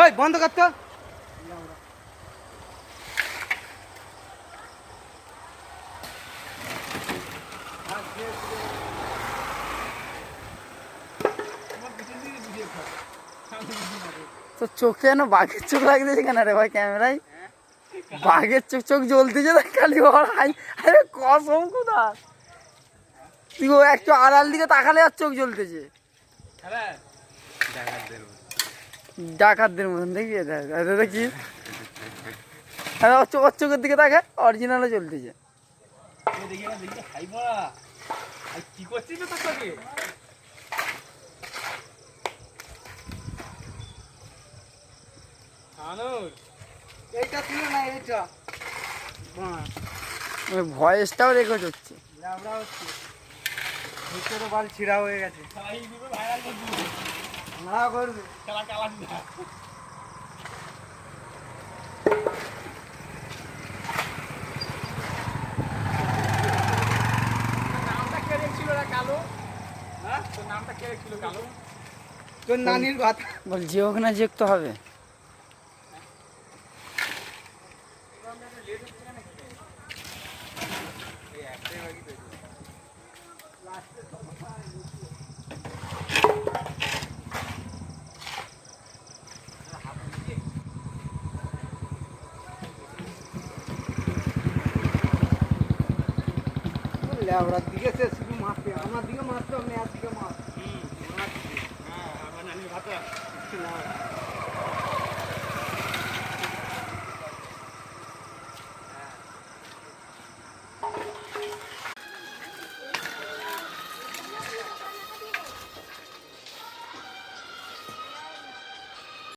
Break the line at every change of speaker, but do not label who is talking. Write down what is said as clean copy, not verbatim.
ওই বন্ধ কর তো।
তো চোখে যেন বাঘের চোখ লাগতেছে কেন রে ভাই ক্যামেরায়? বাঘের চোখ চোখ জ্বলতেছে তাই খালি আরে কসম কোথা তুই ও একটু আড়াল দিকে তাকালে আর চোখ জ্বলতেছে ডাকাতদের মতন দেখি দেখি ওর চোখের দিকে তাকা অরিজিনালও চলতেছে।
কি করছিস তো তোকে? এইটা ছিল না এইটা
ভয়েসটাও রেকর্ড হচ্ছে।
তো বাল ছিঁড়া হয়ে গেছে। না করবে তোর নানির কথা
বল যে হোক না যে তো হবে।
লেবড়ার দিকে সে শুধু মারতে, আমার দিকে মারতে, মেয়ার দিকে মার।
আমার নানির ভাতা